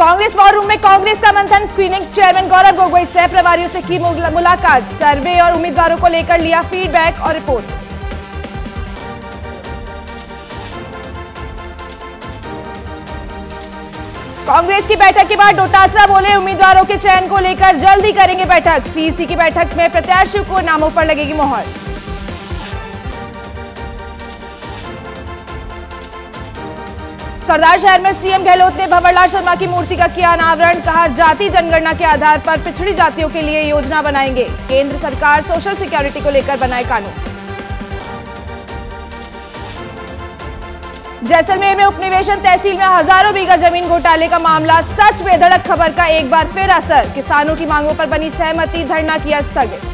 Congress war room में कांग्रेस का मंथन, स्क्रीनिंग चेयरमैन गौरव गोगोई सह प्रभारियों से की मुलाकात, सर्वे और उम्मीदवारों को लेकर लिया फीडबैक और रिपोर्ट। कांग्रेस की बैठक के बाद डोटासरा बोले, उम्मीदवारों के चयन को लेकर जल्दी करेंगे बैठक, सीईसी की बैठक में प्रत्याशियों को नामों पर लगेगी मोहर। सरदार शहर में सीएम गहलोत ने भंवरलाल शर्मा की मूर्ति का किया अनावरण, कहा जाति जनगणना के आधार पर पिछड़ी जातियों के लिए योजना बनाएंगे, केंद्र सरकार सोशल सिक्योरिटी को लेकर बनाए कानून। जैसलमेर में उपनिवेशन तहसील में हजारों बीघा जमीन घोटाले का मामला, सच बेधड़क खबर का एक बार फिर असर, किसानों की मांगों पर बनी सहमति, धरना किया स्थगित।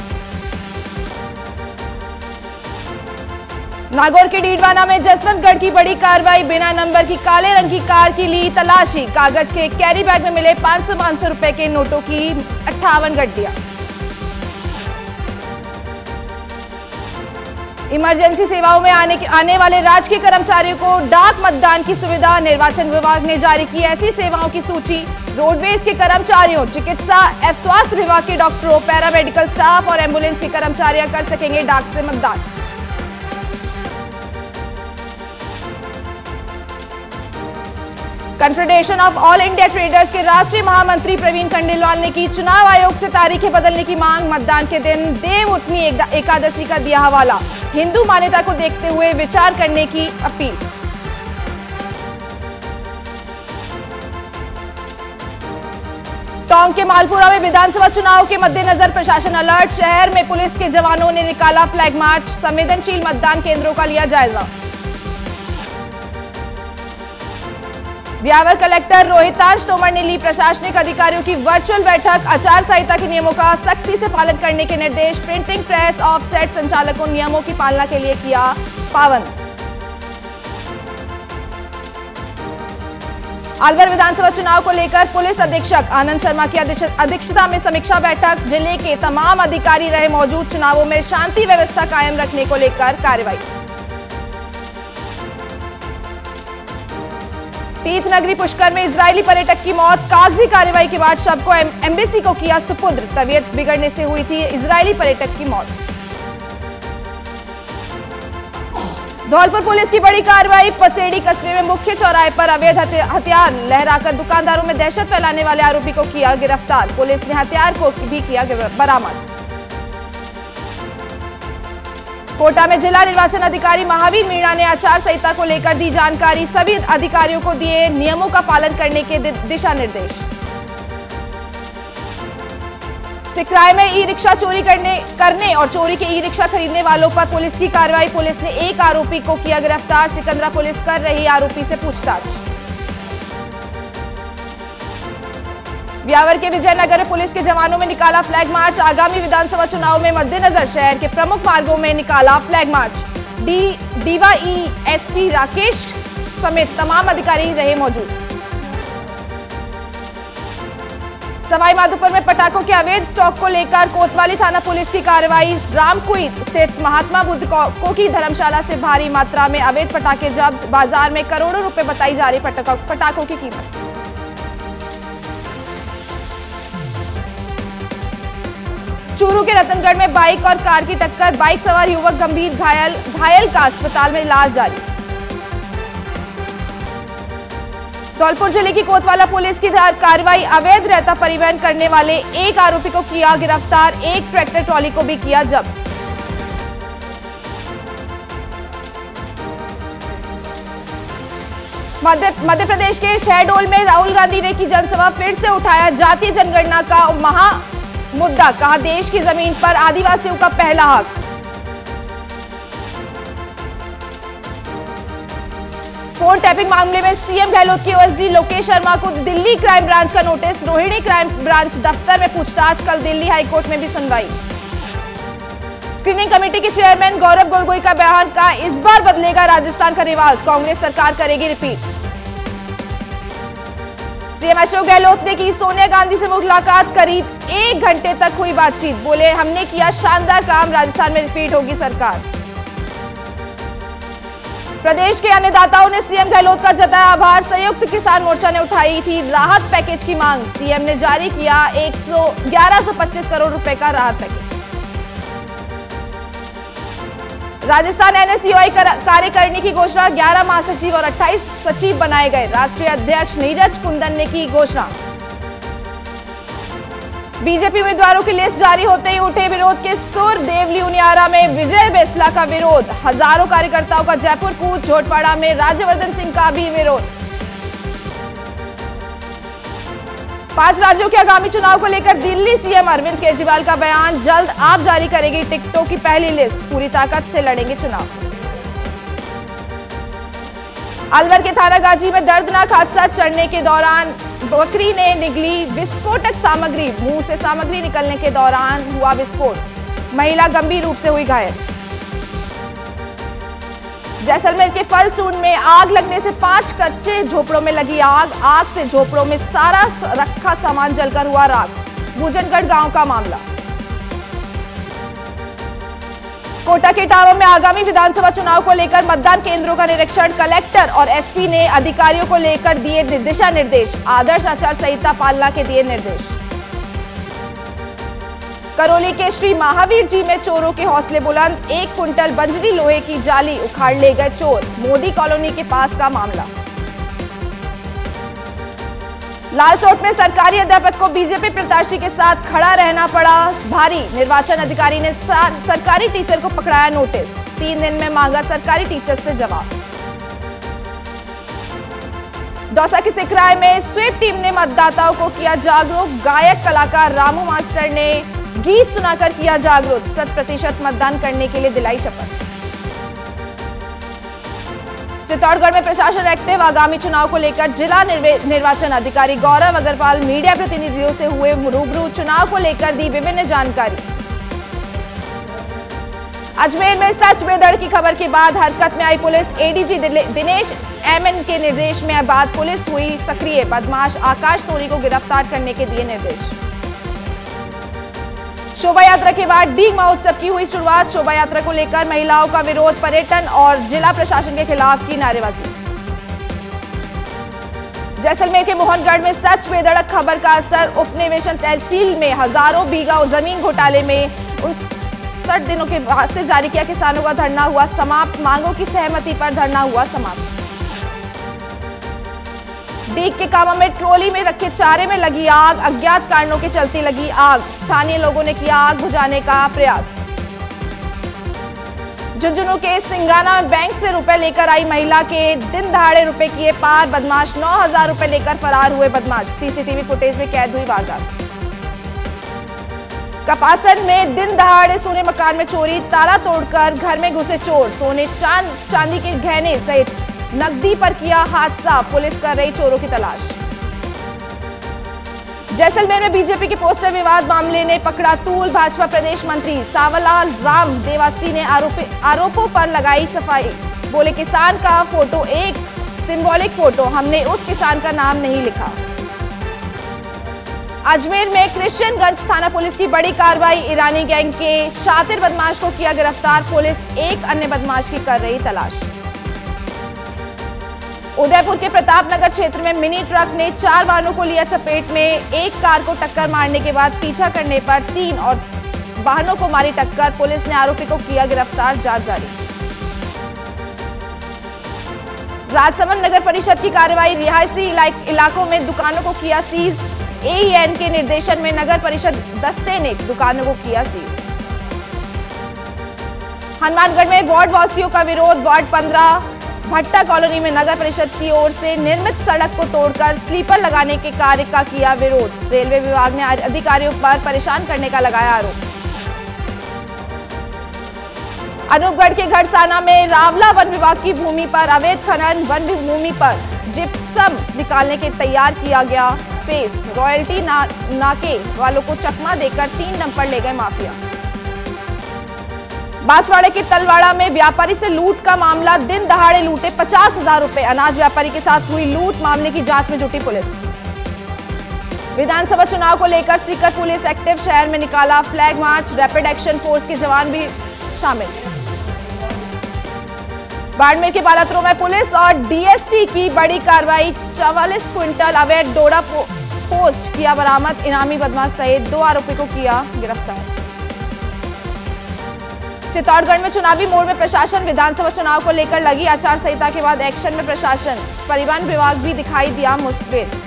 नागौर के डीडवाना में जसवंतगढ़ की बड़ी कार्रवाई, बिना नंबर की काले रंग की कार की ली तलाशी, कागज के कैरी बैग में मिले 500 रुपए के नोटों की 58 गड्डियां। इमरजेंसी सेवाओं में आने वाले राजकीय कर्मचारियों को डाक मतदान की सुविधा, निर्वाचन विभाग ने जारी की ऐसी सेवाओं की सूची, रोडवेज के कर्मचारियों, चिकित्सा एवं स्वास्थ्य विभाग के डॉक्टरों, पैरामेडिकल स्टाफ और एम्बुलेंस के कर्मचारियां कर सकेंगे डाक से मतदान। Confederation of all India traders के राष्ट्रीय महामंत्री प्रवीण खंडेलवाल ने की चुनाव आयोग से तारीखें बदलने की मांग, मतदान के दिन देव उठनी एकादशी का दिया हवाला, हिंदू मान्यता को देखते हुए विचार करने की अपील। टोंक के मालपुरा में विधानसभा चुनाव के मद्देनजर प्रशासन अलर्ट, शहर में पुलिस के जवानों ने निकाला फ्लैग मार्च, संवेदनशील मतदान केंद्रों का लिया जायजा। ब्यावर कलेक्टर रोहितांश तोमर ने ली प्रशासनिक अधिकारियों की वर्चुअल बैठक, आचार संहिता के नियमों का सख्ती से पालन करने के निर्देश, प्रिंटिंग प्रेस ऑफसेट संचालकों नियमों की पालना के लिए किया पाबंद। अलवर विधानसभा चुनाव को लेकर पुलिस अधीक्षक आनंद शर्मा की अध्यक्षता में समीक्षा बैठक, जिले के तमाम अधिकारी रहे मौजूद, चुनावों में शांति व्यवस्था कायम रखने को लेकर कार्रवाई। तीर्थ नगरी पुष्कर में इजरायली पर्यटक की मौत, कागजी कार्रवाई के बाद शव को एम्बेसी को किया सुपुर्द, तबीयत बिगड़ने से हुई थी इजरायली पर्यटक की मौत। धौलपुर पुलिस की बड़ी कार्रवाई, पसेड़ी कस्बे में मुख्य चौराहे पर अवैध हथियार लहराकर दुकानदारों में दहशत फैलाने वाले आरोपी को किया गिरफ्तार, पुलिस ने हथियार को भी किया बरामद। कोटा में जिला निर्वाचन अधिकारी महावीर मीणा ने आचार संहिता को लेकर दी जानकारी, सभी अधिकारियों को दिए नियमों का पालन करने के दिशा निर्देश। सिकराय में ई रिक्शा चोरी करने और चोरी के ई रिक्शा खरीदने वालों पर पुलिस की कार्रवाई, पुलिस ने एक आरोपी को किया गिरफ्तार, सिकंदरा पुलिस कर रही आरोपी से पूछताछ। ब्यावर के विजयनगर में पुलिस के जवानों में निकाला फ्लैग मार्च, आगामी विधानसभा चुनाव में मद्देनजर शहर के प्रमुख मार्गों में निकाला फ्लैग मार्च, डीवाईएसपी राकेश समेत तमाम अधिकारी रहे मौजूद। सवाई माधोपुर में पटाखों के अवैध स्टॉक को लेकर कोतवाली थाना पुलिस की कार्रवाई, रामकुई स्थित महात्मा बुद्ध को की धर्मशाला से भारी मात्रा में अवैध पटाखे जब्त, बाजार में करोड़ों रुपए बताई जा रही पटाखों की कीमत। चूरू के रतनगढ़ में बाइक और कार की टक्कर, बाइक सवार युवक गंभीर घायल का अस्पताल में इलाज जारी। धौलपुर जिले की कोतवाला पुलिस की कार्रवाई, अवैध रेता परिवहन करने वाले एक आरोपी को किया गिरफ्तार, एक ट्रैक्टर ट्रॉली को भी किया जब्त। मध्य प्रदेश के शहडोल में राहुल गांधी ने की जनसभा, फिर से उठाया जातीय जनगणना का महा मुद्दा, कहा देश की जमीन पर आदिवासियों का पहला हक। फोन टैपिंग मामले में सीएम गहलोत की ओएसडी लोकेश शर्मा को दिल्ली क्राइम ब्रांच का नोटिस, रोहिणी क्राइम ब्रांच दफ्तर में पूछताछ, कल दिल्ली हाईकोर्ट में भी सुनवाई। स्क्रीनिंग कमेटी के चेयरमैन गौरव गोगोई का बयान, का इस बार बदलेगा राजस्थान का रिवाज, कांग्रेस सरकार करेगी रिपीट। सीएम अशोक गहलोत ने की सोनिया गांधी से मुलाकात, करीब 1 घंटे तक हुई बातचीत, बोले हमने किया शानदार काम, राजस्थान में रिपीट होगी सरकार। प्रदेश के अन्नदाताओं ने सीएम गहलोत का जताया आभार। संयुक्त किसान मोर्चा ने उठाई थी राहत पैकेज की मांग। सीएम ने जारी किया 1125 करोड़ रुपए का राहत पैकेज। राजस्थान एनएसयूआई कार्यकारिणी की घोषणा। 11 महासचिव और 28 सचिव बनाए गए। राष्ट्रीय अध्यक्ष नीरज कुंदन ने की घोषणा। बीजेपी उम्मीदवारों की लिस्ट जारी होते ही उठे विरोध के सुर। देवली उनियारा में विजय बेसला का विरोध। हजारों कार्यकर्ताओं का जयपुर कूच। झोटवाड़ा में राज्यवर्धन सिंह का भी विरोध। 5 राज्यों के आगामी चुनाव को लेकर दिल्ली सीएम अरविंद केजरीवाल का बयान। जल्द आप जारी करेगी टिकटों की पहली लिस्ट। पूरी ताकत से लड़ेंगे चुनाव। अलवर के थानागाजी में दर्दनाक हादसा। चढ़ने के दौरान बकरी ने निगली विस्फोटक सामग्री। मुंह से सामग्री निकलने के दौरान हुआ विस्फोट। महिला गंभीर रूप से हुई घायल। जैसलमेर के फलसूंड में आग लगने से 5 कच्चे झोपड़ों में लगी आग। आग से झोपड़ों में सारा रखा सामान जलकर हुआ राख। भूजनगढ़ गांव का मामला। कोटा के इटावा में आगामी विधानसभा चुनाव को लेकर मतदान केंद्रों का निरीक्षण। कलेक्टर और एसपी ने अधिकारियों को लेकर दिए दिशा निर्देश। आदर्श आचार संहिता पालना के दिए निर्देश। करौली के श्री महावीर जी में चोरों के हौसले बुलंद। 1 कुंटल बंजरी लोहे की जाली उखाड़ ले गए चोर। मोदी कॉलोनी के पास का मामला। लालसोट में सरकारी अध्यापक को बीजेपी प्रत्याशी के साथ खड़ा रहना पड़ा भारी। निर्वाचन अधिकारी ने सरकारी टीचर को पकड़ाया नोटिस। 3 दिन में मांगा सरकारी टीचर से जवाब। दौसा के सिकराय में स्वीप टीम ने मतदाताओं को किया जागरूक। गायक कलाकार रामू मास्टर ने गीत सुनाकर किया जागरूक। 100% मतदान करने के लिए दिलाई शपथ। चित्तौड़गढ़ में प्रशासन एक्टिव। आगामी चुनाव को लेकर जिला निर्वाचन अधिकारी गौरव अग्रवाल मीडिया प्रतिनिधियों से हुए रूबरू। चुनाव को लेकर दी विभिन्न जानकारी। अजमेर में सच बेदड़ की खबर के बाद हरकत में आई पुलिस। एडीजी दिनेश एमएन के निर्देश में बाद पुलिस हुई सक्रिय। बदमाश आकाश सोनी को गिरफ्तार करने के दिए निर्देश। शोभा यात्रा के बाद डीग महोत्सव की हुई शुरुआत। शोभा यात्रा को लेकर महिलाओं का विरोध। पर्यटन और जिला प्रशासन के खिलाफ की नारेबाजी। जैसलमेर के मोहनगढ़ में सच बेधड़क खबर का असर। उपनिवेशन तहसील में हजारों बीघा जमीन घोटाले में 59 दिनों के बाद से जारी किया किसानों का धरना हुआ समाप्त। मांगों की सहमति पर धरना हुआ समाप्त। डीग के कामा में ट्रॉली में रखे चारे में लगी आग। अज्ञात कारणों के चलते लगी आग। स्थानीय लोगों ने किया आग बुझाने का प्रयास। झुंझुनू के सिंगाना बैंक से रुपए लेकर आई महिला के दिन दहाड़े रुपए किए पार। बदमाश 9000 रुपए लेकर फरार हुए बदमाश। सीसीटीवी फुटेज में कैद हुई वारदात। कपासन में दिन दहाड़े सोने मकान में चोरी। ताला तोड़कर घर में घुसे चोर। सोने चांदी के गहने सहित नकदी पर किया हादसा। पुलिस कर रही चोरों की तलाश। जैसलमेर में बीजेपी के पोस्टर विवाद मामले ने पकड़ा तूल। भाजपा प्रदेश मंत्री सावलाल राम देवासी ने आरोपों पर लगाई सफाई। बोले किसान का फोटो एक सिंबॉलिक फोटो। हमने उस किसान का नाम नहीं लिखा। अजमेर में कृष्णगंज थाना पुलिस की बड़ी कार्रवाई। ईरानी गैंग के शातिर बदमाश को किया गिरफ्तार। पुलिस एक अन्य बदमाश की कर रही तलाश। उदयपुर के प्रतापनगर क्षेत्र में मिनी ट्रक ने 4 वाहनों को लिया चपेट में। एक कार को टक्कर मारने के बाद पीछा करने पर 3 और वाहनों को मारी टक्कर। पुलिस ने आरोपी को किया गिरफ्तार। जांच जारी। राजसमंद नगर परिषद की कार्रवाई। रिहायशी इलाकों में दुकानों को किया सीज। एईएन के निर्देशन में नगर परिषद दस्ते ने दुकानों को किया सीज। हनुमानगढ़ में वार्ड वासियों का विरोध। वार्ड 15 भट्टा कॉलोनी में नगर परिषद की ओर से निर्मित सड़क को तोड़कर स्लीपर लगाने के कार्य का किया विरोध। रेलवे विभाग ने अधिकारियों पर परेशान करने का लगाया आरोप। अनूपगढ़ के घड़साना में रावला वन विभाग की भूमि पर अवैध खनन। वन भूमि पर जिप्सम निकालने के तैयार किया गया फेस। रॉयल्टी नाके वालों को चकमा देकर 3 डंपर ले गए माफिया। बांसवाड़े के तलवाड़ा में व्यापारी से लूट का मामला। दिन दहाड़े लूटे 50,000 रुपए। अनाज व्यापारी के साथ हुई लूट। मामले की जांच में जुटी पुलिस। विधानसभा चुनाव को लेकर सीकर पुलिस एक्टिव। शहर में निकाला flag march. Rapid action force के जवान भी शामिल। बाड़मेर के बालात्रो में पुलिस और डीएसटी की बड़ी कार्रवाई। 44 क्विंटल अवैध डोडा पोस्ट किया बरामद। इनामी बदमाश सहित 2 आरोपी को किया गिरफ्तार। चित्तौड़गढ़ में चुनावी मोड़ में प्रशासन। विधानसभा चुनाव को लेकर लगी आचार संहिता के बाद एक्शन में प्रशासन। परिवहन विभाग भी दिखाई दिया मुस्तैद।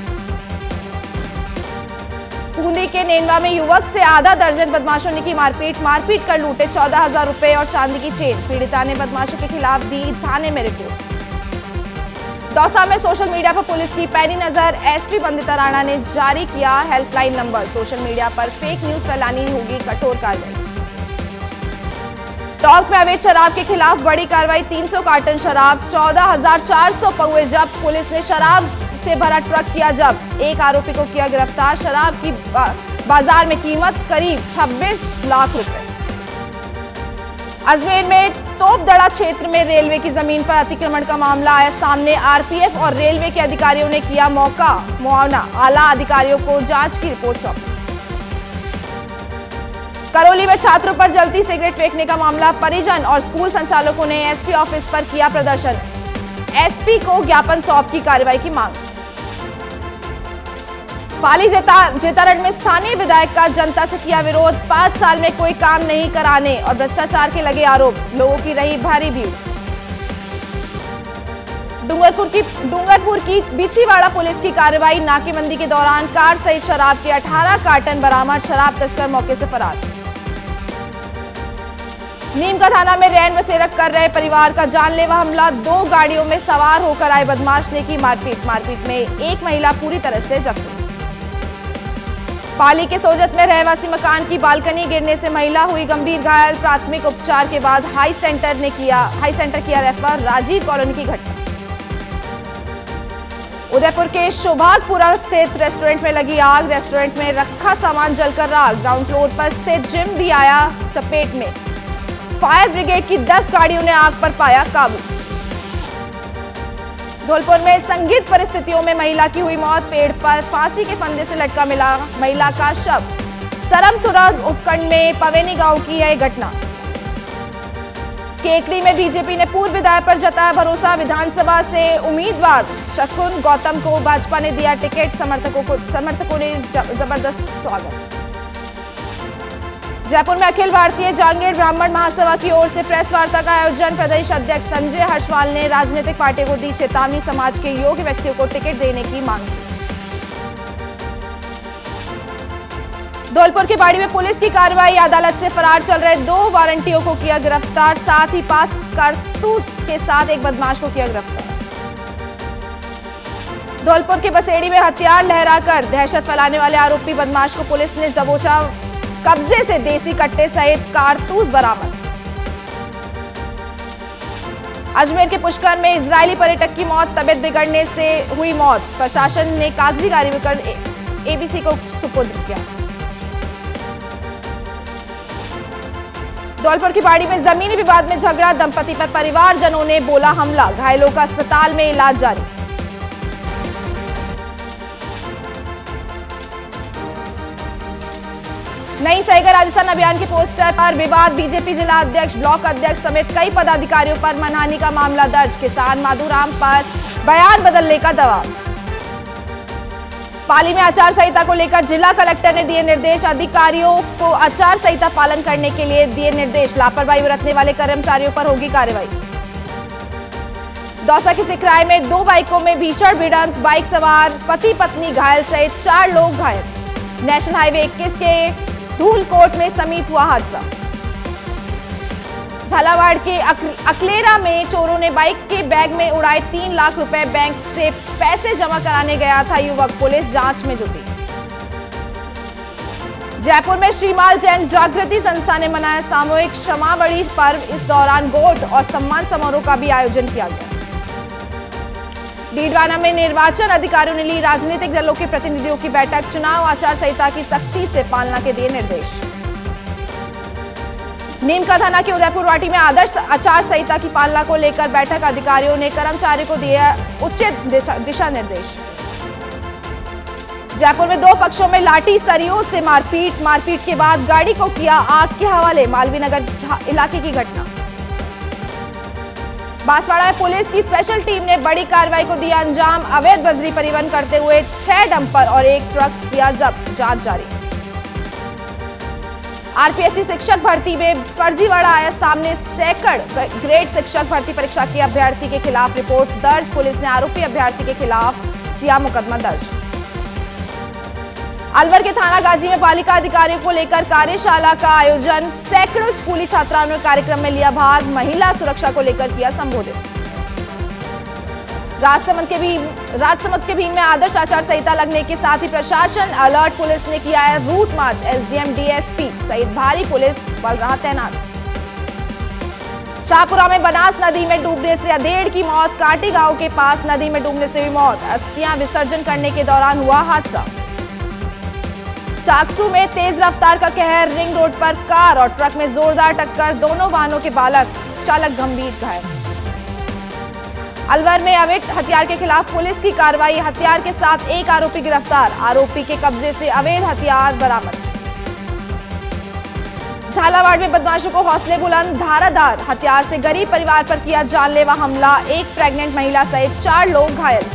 बूंदी के नेनवा में युवक से आधा दर्जन बदमाशों ने की मारपीट कर लूटे 14,000 रुपए और चांदी की चेन। पीड़िता ने बदमाशों के खिलाफ दी थाने में रिपोर्ट। दौसा में सोशल मीडिया पर पुलिस की पैनी नजर। एसपी बंदिता राणा ने जारी किया हेल्पलाइन नंबर। सोशल मीडिया पर फेक न्यूज फैलानी होगी कठोर कार्रवाई। टोंक में अवैध शराब के खिलाफ बड़ी कार्रवाई। 300 कार्टन शराब, 14,400 पौवे जब्त। पुलिस ने शराब से भरा ट्रक किया जब्त। 1 आरोपी को किया गिरफ्तार। शराब की बाजार में कीमत करीब 26 लाख रुपए। अजमेर में तोपदड़ा क्षेत्र में रेलवे की जमीन पर अतिक्रमण का मामला आया सामने। आरपीएफ और रेलवे के अधिकारियों ने किया मुआवना। आला अधिकारियों को जांच की रिपोर्ट सौंपी। करौली में छात्रों पर जलती सिगरेट फेंकने का मामला। परिजन और स्कूल संचालकों ने एसपी ऑफिस पर किया प्रदर्शन। एसपी को ज्ञापन सौंप की कार्रवाई की मांग। पाली जेतारड में स्थानीय विधायक का जनता से किया विरोध। 5 साल में कोई काम नहीं कराने और भ्रष्टाचार के लगे आरोप। लोगों की रही भारी भीड़। डूंगरपुर की बिछीवाड़ा पुलिस की कार्रवाई। नाकेबंदी के दौरान कार सहित शराब के 18 कार्टन बरामद। शराब तस्कर मौके से फरार। नीमका थाना में रैन बसेरा कर रहे परिवार का जानलेवा हमला। 2 गाड़ियों में सवार होकर आए बदमाश ने की मारपीट में 1 महिला पूरी तरह से जख्मी। पाली के सोजत में रहवासी मकान की बालकनी गिरने से महिला हुई गंभीर घायल। प्राथमिक उपचार के बाद हाई सेंटर किया रेफर। राजीव कॉलोनी की घटना। उदयपुर के शोभागपुरा स्थित रेस्टोरेंट में लगी आग। रेस्टोरेंट में रखा सामान जलकर राख। ग्राउंड फ्लोर पर स्थित जिम भी आया चपेट में। फायर ब्रिगेड की 10 गाड़ियों ने आग पर पाया काबू। धौलपुर में संदिग्ध परिस्थितियों में महिला की हुई मौत। पेड़ पर फांसी के फंदे से लटका मिला महिला का शव। सरमतुरा उपखंड में पवेनी गांव की है घटना। केकड़ी में बीजेपी ने पूर्व विधायक पर जताया भरोसा। विधानसभा से उम्मीदवार शकुन गौतम को भाजपा ने दिया टिकट। समर्थकों ने जबरदस्त स्वागत। जयपुर में अखिल भारतीय जांगीर ब्राह्मण महासभा की ओर से प्रेस वार्ता का आयोजन। प्रदेश अध्यक्ष संजय हर्षवाल ने राजनीतिक पार्टी को दी चेतावनी। समाज के योग्य व्यक्तियों को टिकट देने की मांग की। धौलपुर के बाड़ी में पुलिस की कार्रवाई। अदालत से फरार चल रहे 2 वारंटियों को किया गिरफ्तार। साथ ही पास कारतूस के साथ एक बदमाश को किया गिरफ्तार। धौलपुर के बसेड़ी में हथियार लहराकर दहशत फैलाने वाले आरोपी बदमाश को पुलिस ने दबोचा। कब्जे से देसी कट्टे सहित कारतूस बरामद। अजमेर के पुष्कर में इजरायली पर्यटक की मौत। तबियत बिगड़ने से हुई मौत। प्रशासन ने कागजी कार्रवाई कर एबीसी को सुपुर्द किया। धौलपुर की बाड़ी में जमीनी विवाद में झगड़ा। दंपति पर परिवारजनों ने बोला हमला। घायलों का अस्पताल में इलाज जारी। नई सहगर राजस्थान अभियान के पोस्टर पर विवाद। बीजेपी जिला अध्यक्ष, ब्लॉक अध्यक्ष समेत कई पदाधिकारियों पर मानहानि का मामला दर्ज। किसान माधुराम पर बयान बदलने का दबाव। पाली में आचार संहिता को लेकर जिला कलेक्टर ने दिए निर्देश। अधिकारियों को आचार संहिता पालन करने के लिए दिए निर्देश। लापरवाही बरतने वाले कर्मचारियों पर होगी कार्रवाई। दौसा के सिकराय में 2 बाइकों में भीषण भिड़ंत। बाइक सवार पति पत्नी घायल सहित 4 लोग घायल। नेशनल हाईवे 21 के धूलकोट में समीप हुआ हादसा। झालावाड़ के अकलेरा में चोरों ने बाइक के बैग में उड़ाए 3 लाख रुपए। बैंक से पैसे जमा कराने गया था युवक। पुलिस जांच में जुटी। जयपुर में श्रीमाल जैन जागृति संस्था ने मनाया सामूहिक क्षमाबड़ी पर्व। इस दौरान गोट और सम्मान समारोह का भी आयोजन किया गया। डीडवाना में निर्वाचन अधिकारियों ने ली राजनीतिक दलों के प्रतिनिधियों की बैठक। चुनाव आचार संहिता की सख्ती से पालना के दिए निर्देश। नीमका थाना के उदयपुर वाटी में आदर्श आचार संहिता की पालना को लेकर बैठक। अधिकारियों ने कर्मचारियों को दिए उचित दिशा निर्देश। जयपुर में 2 पक्षों में लाठी सरियों से मारपीट के बाद गाड़ी को किया आग के हवाले। मालवीय नगर इलाके की घटना। बांसवाड़ा में पुलिस की स्पेशल टीम ने बड़ी कार्रवाई को दिया अंजाम। अवैध बजरी परिवहन करते हुए 6 डंपर और 1 ट्रक किया जब्त, जांच जारी। आरपीएससी शिक्षक भर्ती में फर्जीवाड़ा आया सामने। सैकड़ ग्रेड शिक्षक भर्ती परीक्षा के अभ्यर्थी के खिलाफ रिपोर्ट दर्ज। पुलिस ने आरोपी अभ्यर्थी के खिलाफ किया मुकदमा दर्ज। अलवर के थाना गाजी में बालिका अधिकारियों को लेकर कार्यशाला का आयोजन। सैकड़ों स्कूली छात्राओं ने कार्यक्रम में लिया भाग। महिला सुरक्षा को लेकर किया संबोधित। राजसमंद के भीम में आदर्श आचार संहिता लगने के साथ ही प्रशासन अलर्ट। पुलिस ने किया है रूट मार्च। एसडीएम डीएसपी सहित भारी पुलिस बल रहा तैनात। शाहपुरा में बनास नदी में डूबने से अधेड़ की मौत। काटी गांव के पास नदी में डूबने से हुई मौत। अस्थियां विसर्जन करने के दौरान हुआ हादसा। चाकसू में तेज रफ्तार का कहर। रिंग रोड पर कार और ट्रक में जोरदार टक्कर। दोनों वाहनों के चालक गंभीर घायल। अलवर में अवैध हथियार के खिलाफ पुलिस की कार्रवाई। हथियार के साथ 1 आरोपी गिरफ्तार। आरोपी के कब्जे से अवैध हथियार बरामद। झालावाड़ में बदमाशों को हौसले बुलंद। धारादार हथियार से गरीब परिवार पर किया जानलेवा हमला। 1 प्रेग्नेंट महिला सहित 4 लोग घायल।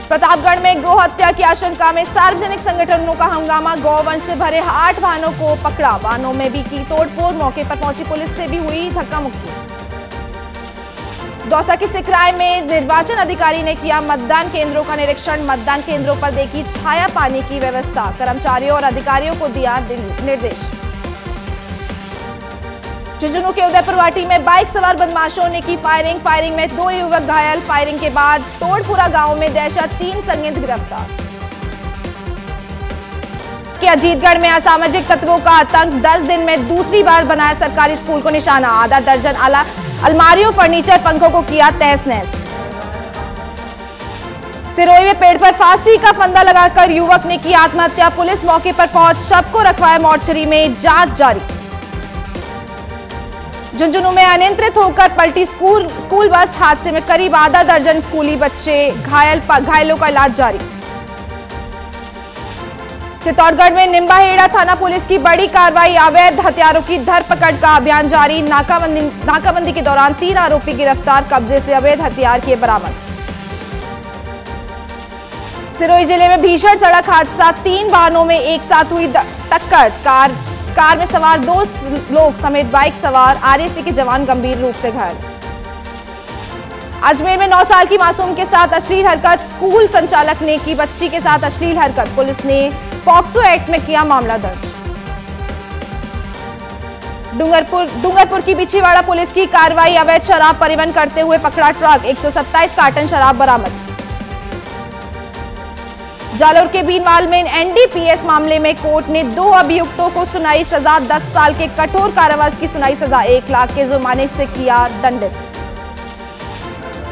प्रतापगढ़ में गौ हत्या की आशंका में सार्वजनिक संगठनों का हंगामा। गौवंश से भरे 8 वाहनों को पकड़ा। वाहनों में भी की तोड़फोड़। मौके पर पहुंची पुलिस से भी हुई धक्का मुक्की। दौसा की सिकराय में निर्वाचन अधिकारी ने किया मतदान केंद्रों का निरीक्षण। मतदान केंद्रों पर देखी छाया पानी की व्यवस्था। कर्मचारियों और अधिकारियों को दिया निर्देश। झुंझुनू के उदयपुर वाटी में बाइक सवार बदमाशों ने की फायरिंग में 2 युवक घायल। फायरिंग के बाद तोड़पुरा गांव में दहशत। 3 संदिग्ध गिरफ्तार। अजीतगढ़ में असामाजिक तत्वों का आतंक। 10 दिन में दूसरी बार बनाया सरकारी स्कूल को निशाना। आधा दर्जन अलमारियों, फर्नीचर, पंखों को किया तहस नहस। सिरोही में पेड़ पर फांसी का फंदा लगाकर युवक ने की आत्महत्या। पुलिस मौके पर पहुंच शव को रखवाया मोर्चरी में, जांच जारी। झुंझुनू में अनियंत्रित होकर पलटी स्कूल बस। हादसे में करीब आधा दर्जन स्कूली बच्चे घायलों का इलाज जारी। चित्तौड़गढ़ में निम्बाहेड़ा थाना पुलिस की बड़ी कार्रवाई। अवैध हथियारों की धरपकड़ का अभियान जारी। नाकाबंदी के दौरान 3 आरोपी गिरफ्तार। कब्जे से अवैध हथियार किए बरामद। सिरोही जिले में भीषण सड़क हादसा। 3 वाहनों में एक साथ हुई टक्कर। कार में सवार 2 लोग समेत बाइक सवार आरएसी के जवान गंभीर रूप से घायल। अजमेर में 9 साल की मासूम के साथ अश्लील हरकत। स्कूल संचालक ने की बच्ची के साथ अश्लील हरकत। पुलिस ने पॉक्सो एक्ट में किया मामला दर्ज। डूंगरपुर की बिछीवाड़ा पुलिस की कार्रवाई। अवैध शराब परिवहन करते हुए पकड़ा ट्रक। 127 कार्टन शराब बरामद। जालोर के बीनवाल में एनडीपीएस मामले में कोर्ट ने 2 अभियुक्तों को सुनाई सजा। 10 साल के कठोर कारावास की सुनाई सजा। 1 लाख के जुर्माने से किया दंडित।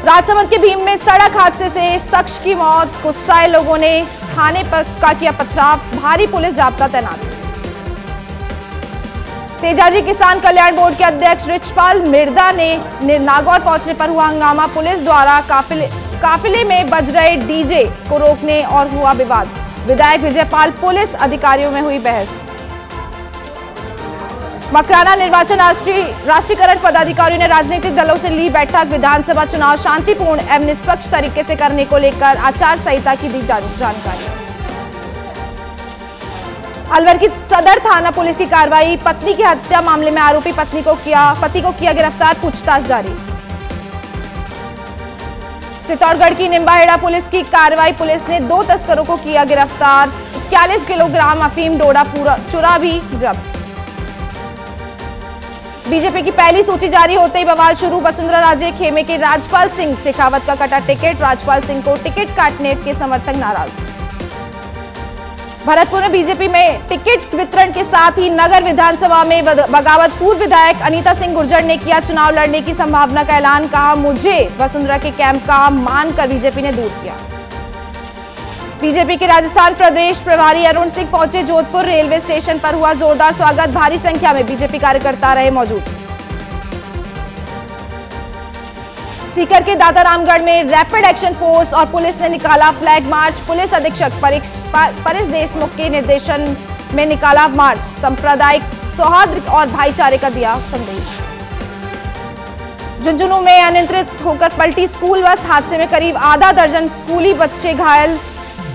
राजसमंद के भीम में सड़क हादसे से शख्स की मौत। गुस्साए लोगों ने थाने पर का किया पथराव। भारी पुलिस जाब्ता तैनात। तेजाजी किसान कल्याण बोर्ड के अध्यक्ष रिचपाल मिर्दा ने नागौर पहुंचने पर हुआ हंगामा। पुलिस द्वारा काफिले में बज रहे डीजे को रोकने और हुआ विवाद। विधायक विजयपाल पुलिस अधिकारियों में हुई बहस। मकराना निर्वाचन राष्ट्रीयकरण पदाधिकारियों ने राजनीतिक दलों से ली बैठक। विधानसभा चुनाव शांतिपूर्ण एवं निष्पक्ष तरीके से करने को लेकर आचार संहिता की दी जानकारी। अलवर की सदर थाना पुलिस की कार्रवाई। पत्नी की हत्या मामले में आरोपी पति को किया गिरफ्तार। पूछताछ जारी। चित्तौड़गढ़ की निम्बाहेड़ा पुलिस की कार्रवाई। पुलिस ने 2 तस्करों को किया गिरफ्तार। 41 किलोग्राम अफीम डोडा चुरा भी जब्त। बीजेपी की पहली सूची जारी होते ही बवाल शुरू। वसुंधरा राजे खेमे के राजपाल सिंह शेखावत का कटा टिकट। राजपाल सिंह को टिकट काटने के समर्थक नाराज। भरतपुर में बीजेपी में टिकट वितरण के साथ ही नगर विधानसभा में बगावत। पूर्व विधायक अनीता सिंह गुर्जर ने किया चुनाव लड़ने की संभावना का ऐलान। कहा मुझे वसुंधरा के कैंप का मानकर बीजेपी ने दूर किया। बीजेपी के राजस्थान प्रदेश प्रभारी अरुण सिंह पहुंचे जोधपुर। रेलवे स्टेशन पर हुआ जोरदार स्वागत। भारी संख्या में बीजेपी कार्यकर्ता रहे मौजूद। सीकर के दातारामगढ़ में रैपिड एक्शन फोर्स और पुलिस ने निकाला फ्लैग मार्च। पुलिस अधीक्षक परेश देशमुख के निर्देशन में निकाला मार्च। सांप्रदायिक सौहार्द और भाईचारे का दिया संदेश। झुंझुनू में अनियंत्रित होकर पलटी स्कूल बस, हादसे में करीब आधा दर्जन स्कूली बच्चे घायल,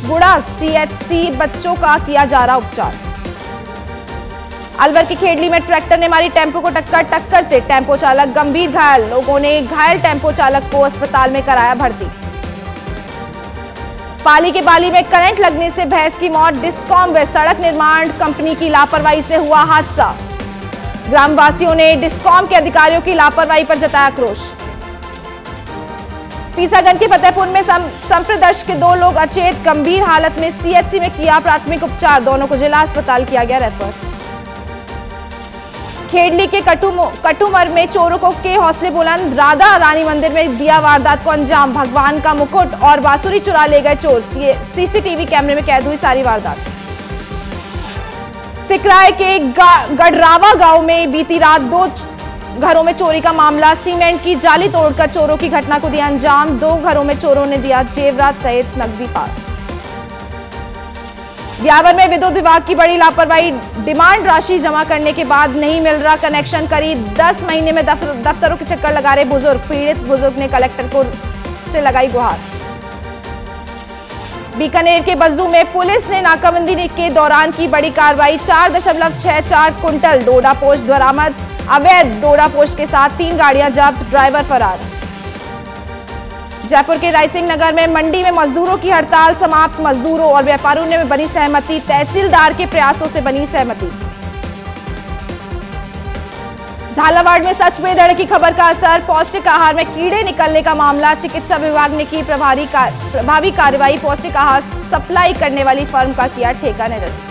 गुड़ा सीएचसी बच्चों का किया जा रहा उपचार। अलवर की खेड़ली में ट्रैक्टर ने मारी टेंपो को टक्कर से टेंपो चालक गंभीर घायल, लोगों ने घायल टेंपो चालक को अस्पताल में कराया भर्ती। पाली के बाली में करंट लगने से भैंस की मौत, डिस्कॉम व सड़क निर्माण कंपनी की लापरवाही से हुआ हादसा। ग्रामवासियों ने डिस्कॉम के अधिकारियों की लापरवाही पर जताया आक्रोश। पीसागंज के फतेहपुर में संप्रदर्श के 2 लोग अचेत, गंभीर हालत में सीएचसी में किया प्राथमिक उपचार, दोनों को जिला अस्पताल किया गया रेफर। खेड़ली के कटुमर में चोरों के हौसले बुलंद, राधा रानी मंदिर में दिया वारदात को अंजाम, भगवान का मुकुट और बांसुरी चुरा ले गए चोर, सीसीटीवी कैमरे में कैद हुई सारी वारदात। सिकराय के गढ़रावा गांव में बीती रात 2 घरों में चोरी का मामला, सीमेंट की जाली तोड़कर चोरों की घटना को दिया अंजाम, 2 घरों में चोरों ने दिया जेवरात सहित नकदी पार। ब्यावर में विद्युत विभाग की बड़ी लापरवाही, डिमांड राशि जमा करने के बाद नहीं मिल रहा कनेक्शन, करीब 10 महीने में दफ्तरों के चक्कर लगा रहे बुजुर्ग, पीड़ित बुजुर्ग ने कलेक्टर से लगाई गुहार। बीकानेर के बज्जू में पुलिस ने नाकाबंदी के दौरान की बड़ी कार्रवाई, 4.64 कुंटल डोडा पोस्ट बरामद, अवैध डोडा पोस्ट के साथ 3 गाड़ियां जब्त, ड्राइवर फरार। जयपुर के रायसिंह नगर में मंडी में मजदूरों की हड़ताल समाप्त, मजदूरों और व्यापारियों ने बनी सहमति, तहसीलदार के प्रयासों से बनी सहमति। झालावाड़ में सच में धड़ की खबर का असर, पौष्टिक आहार में कीड़े निकलने का मामला, चिकित्सा विभाग ने की प्रभावी कार्रवाई, पौष्टिक आहार सप्लाई करने वाली फर्म का किया ठेका निरस्त।